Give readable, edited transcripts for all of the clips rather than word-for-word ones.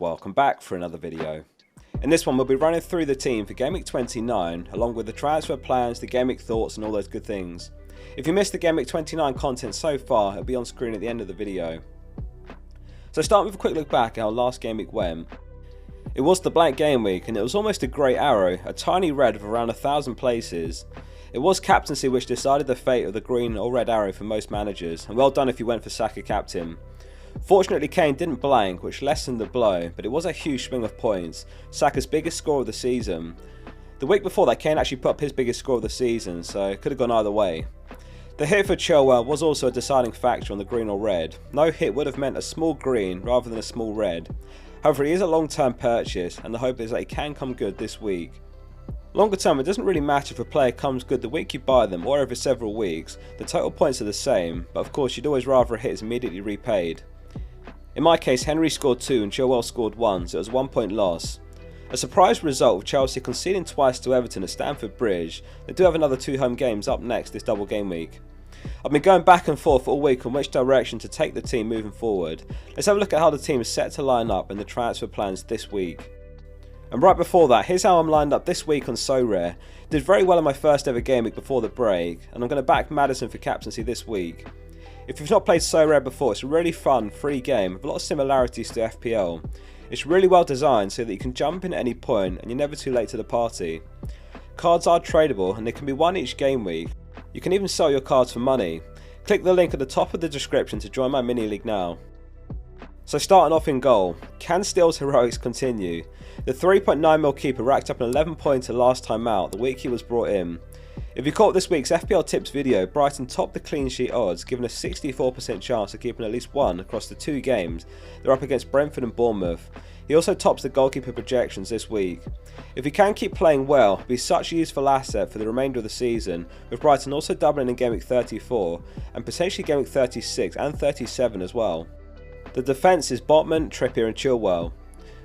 Welcome back for another video. In this one we'll be running through the team for Game Week 29 along with the transfer plans, the Game Week thoughts and all those good things. If you missed the Game Week 29 content so far, it'll be on screen at the end of the video. So starting with a quick look back at how last Game Week went. It was the blank Game Week and it was almost a grey arrow, a tiny red of around 1,000 places. It was captaincy which decided the fate of the green or red arrow for most managers, and well done if you went for Saka captain. Fortunately Kane didn't blank, which lessened the blow, but it was a huge swing of points, Saka's biggest score of the season. The week before that Kane actually put up his biggest score of the season, so it could have gone either way. The hit for Chilwell was also a deciding factor on the green or red. No hit would have meant a small green rather than a small red. However, he is a long-term purchase and the hope is that he can come good this week. Longer term, it doesn't really matter if a player comes good the week you buy them or over several weeks, the total points are the same, but of course you'd always rather a hit is immediately repaid. In my case, Henry scored 2 and Chilwell scored 1, so it was a 1 point loss. A surprise result with Chelsea conceding twice to Everton at Stamford Bridge. They do have another 2 home games up next this double game week. I've been going back and forth all week on which direction to take the team moving forward. Let's have a look at how the team is set to line up and the transfer plans this week. And right before that, here's how I'm lined up this week on SoRare. Did very well in my first ever game week before the break, and I'm going to back Maddison for captaincy this week. If you've not played SoRare before, it's a really fun, free game with a lot of similarities to FPL. It's really well designed so that you can jump in at any point and you're never too late to the party. Cards are tradable and they can be won each game week. You can even sell your cards for money. Click the link at the top of the description to join my mini league now. So starting off in goal, can Steele's heroics continue? The 3.9mm keeper racked up an 11 pointer last time out, the week he was brought in. If you caught this week's FPL tips video, Brighton topped the clean sheet odds, given a 64% chance of keeping at least one across the 2 games. They're up against Brentford and Bournemouth. He also tops the goalkeeper projections this week. If he can keep playing well, he'll be such a useful asset for the remainder of the season, with Brighton also doubling in Game Week 34 and potentially Game Week 36 and 37 as well. The defence is Botman, Trippier and Chilwell.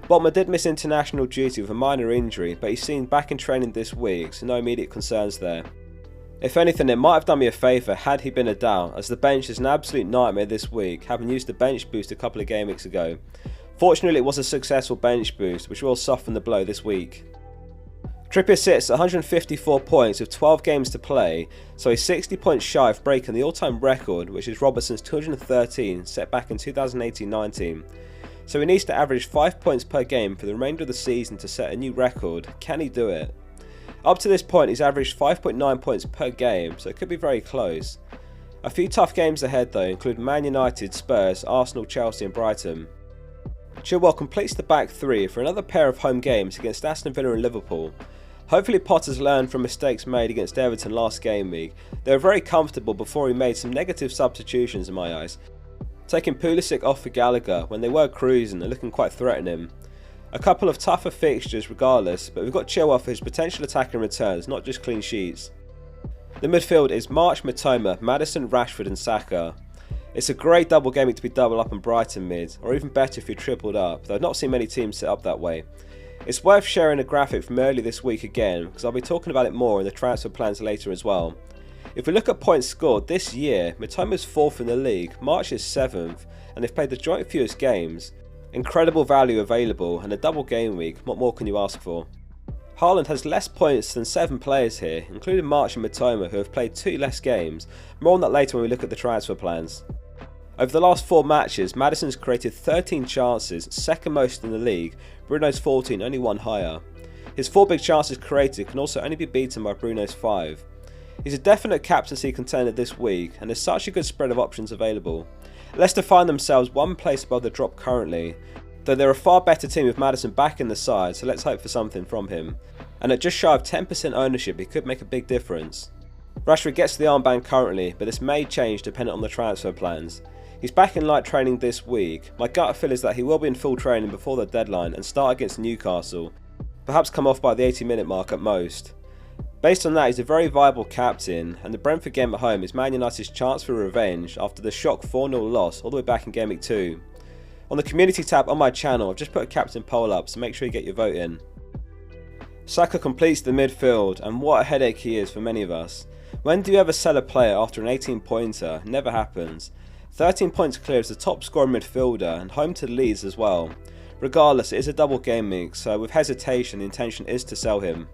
Botman did miss international duty with a minor injury, but he's seen back in training this week, so no immediate concerns there. If anything, it might have done me a favour had he been a doubt, as the bench is an absolute nightmare this week, having used the bench boost a couple of game weeks ago. Fortunately, it was a successful bench boost, which will soften the blow this week. Trippier sits at 154 points with 12 games to play, so he's 60 points shy of breaking the all-time record, which is Robertson's 213 set back in 2018-19. So he needs to average 5 points per game for the remainder of the season to set a new record. Can he do it? Up to this point he's averaged 5.9 points per game, so it could be very close. A few tough games ahead though include Man United, Spurs, Arsenal, Chelsea and Brighton. Chilwell completes the back 3 for another pair of home games against Aston Villa and Liverpool. Hopefully Potter's learned from mistakes made against Everton last game week. They were very comfortable before he made some negative substitutions in my eyes, taking Pulisic off for Gallagher when they were cruising and looking quite threatening. A couple of tougher fixtures regardless, but we've got Chilwell for his potential attacking returns, not just clean sheets. The midfield is March, Mitoma, Maddison, Rashford and Saka. It's a great double game week to be double up on Brighton mid, or even better if you're tripled up, though I've not seen many teams set up that way. It's worth sharing a graphic from early this week again, because I'll be talking about it more in the transfer plans later as well. If we look at points scored this year, Mitoma's 4th in the league, March is 7th, and they've played the joint fewest games. Incredible value available, and a double game week, what more can you ask for? Haaland has less points than 7 players here, including March and Mitoma who have played 2 less games. More on that later when we look at the transfer plans. Over the last 4 matches, Maddison's created 13 chances, second most in the league, Bruno's 14, only 1 higher. His 4 big chances created can also only be beaten by Bruno's 5. He's a definite captaincy contender this week, and there's such a good spread of options available. Leicester find themselves 1 place above the drop currently, though they're a far better team with Maddison back in the side, so let's hope for something from him. And at just shy of 10% ownership, he could make a big difference. Rashford gets the armband currently, but this may change dependent on the transfer plans. He's back in light training this week. My gut feel is that he will be in full training before the deadline and start against Newcastle, perhaps come off by the 80-minute mark at most. Based on that, he's a very viable captain, and the Brentford game at home is Man United's chance for revenge after the shock 4-0 loss all the way back in Game Week 2. On the community tab on my channel, I've just put a captain poll up, so make sure you get your vote in. Saka completes the midfield, and what a headache he is for many of us. When do you ever sell a player after an 18-pointer? Never happens. 13 points clear as the top scorer midfielder and home to Leeds as well. Regardless, it is a double game week, so with hesitation the intention is to sell him.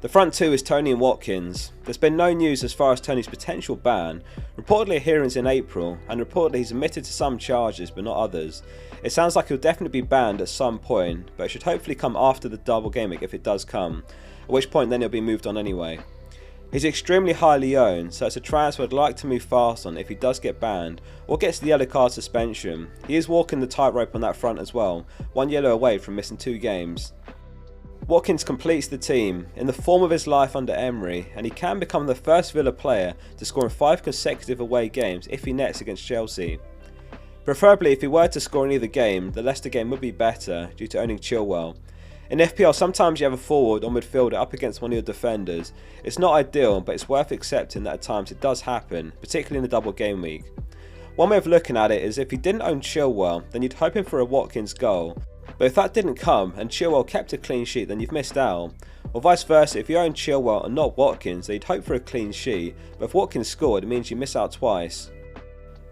The front two is Tony and Watkins. There's been no news as far as Tony's potential ban, reportedly a hearing's in April, and reportedly he's admitted to some charges but not others. It sounds like he'll definitely be banned at some point, but it should hopefully come after the double game week if it does come, at which point then he'll be moved on anyway. He's extremely highly owned, so it's a transfer I'd like to move fast on if he does get banned or gets the yellow card suspension. He is walking the tightrope on that front as well, 1 yellow away from missing 2 games. Watkins completes the team in the form of his life under Emery, and he can become the first Villa player to score in 5 consecutive away games if he nets against Chelsea. Preferably if he were to score in either game, the Leicester game would be better due to owning Chilwell. In FPL sometimes you have a forward or midfielder up against one of your defenders. It's not ideal, but it's worth accepting that at times it does happen, particularly in the double game week. One way of looking at it is if you didn't own Chilwell, then you'd hope for a Watkins goal. But if that didn't come and Chilwell kept a clean sheet, then you've missed out. Or vice versa, if you own Chilwell and not Watkins, then you'd hope for a clean sheet, but if Watkins scored, it means you miss out twice.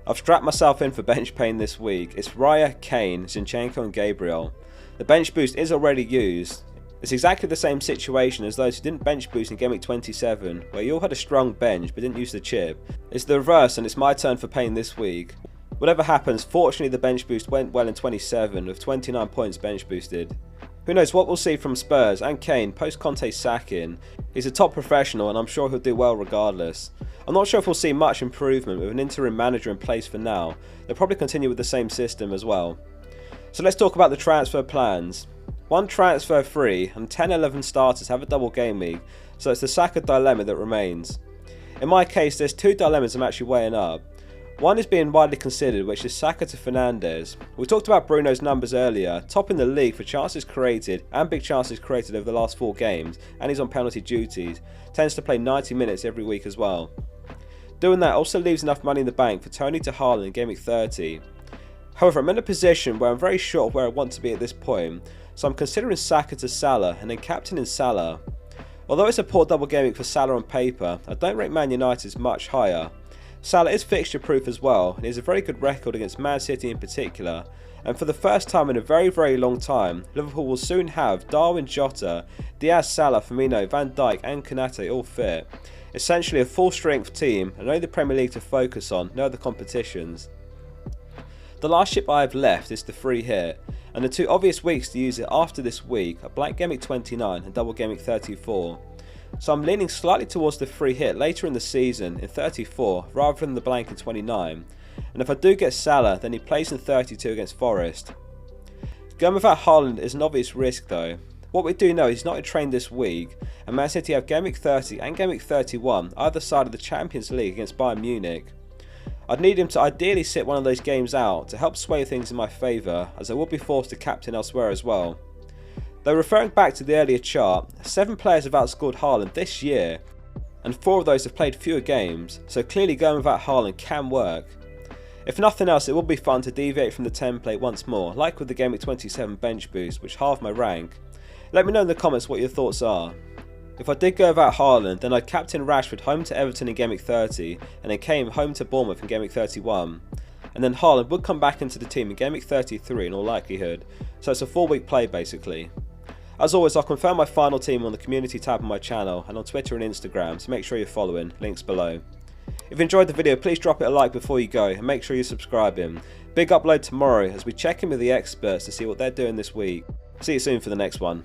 I've strapped myself in for bench pain this week. It's Raya, Kane, Zinchenko and Gabriel. The bench boost is already used. It's exactly the same situation as those who didn't bench boost in Game Week 27, where you all had a strong bench but didn't use the chip. It's the reverse and it's my turn for pain this week. Whatever happens, fortunately the bench boost went well in 27 with 29 points bench boosted. Who knows what we'll see from Spurs and Kane post Conte's sacking. He's a top professional and I'm sure he'll do well regardless. I'm not sure if we'll see much improvement with an interim manager in place for now. They'll probably continue with the same system as well. So let's talk about the transfer plans. 1 transfer free and 10-11 starters have a double game week, so it's the Saka dilemma that remains. In my case there's 2 dilemmas I'm actually weighing up. One is being widely considered, which is Saka to Fernandes. We talked about Bruno's numbers earlier, topping the league for chances created and big chances created over the last 4 games, and he's on penalty duties, tends to play 90 minutes every week as well. Doing that also leaves enough money in the bank for Tony to Haaland in Game Week 30. However, I'm in a position where I'm very sure of where I want to be at this point, so I'm considering Saka to Salah and then captaining Salah. Although it's a poor double game week for Salah on paper, I don't rate Man United's much higher. Salah is fixture proof as well, and he has a very good record against Man City in particular, and for the first time in a very long time, Liverpool will soon have Darwin, Jota, Diaz, Salah, Firmino, Van Dijk and Konate all fit. Essentially a full strength team and only the Premier League to focus on, no other competitions. The last chip I have left is the free hit, and the 2 obvious weeks to use it after this week are blank Game Week 29 and double Game Week 34. So I'm leaning slightly towards the free hit later in the season in 34 rather than the blank in 29, and if I do get Salah then he plays in 32 against Forest. Going without Haaland is an obvious risk though. What we do know is he's not in train this week, and Man City have Game Week 30 and Game Week 31 either side of the Champions League against Bayern Munich. I'd need him to ideally sit one of those games out to help sway things in my favour, as I will be forced to captain elsewhere as well. Though referring back to the earlier chart, 7 players have outscored Haaland this year, and 4 of those have played fewer games, so clearly going without Haaland can work. If nothing else, it will be fun to deviate from the template once more, like with the Game Week 27 bench boost, which halved my rank. Let me know in the comments what your thoughts are. If I did go without Haaland, then I'd captain Rashford home to Everton in Game Week 30, and then Kane home to Bournemouth in Game Week 31. And then Haaland would come back into the team in Game Week 33 in all likelihood, so it's a 4-week play basically. As always, I'll confirm my final team on the community tab on my channel and on Twitter and Instagram, so make sure you're following, links below. If you enjoyed the video, please drop it a like before you go and make sure you're subscribing. Big upload tomorrow as we check in with the experts to see what they're doing this week. See you soon for the next one.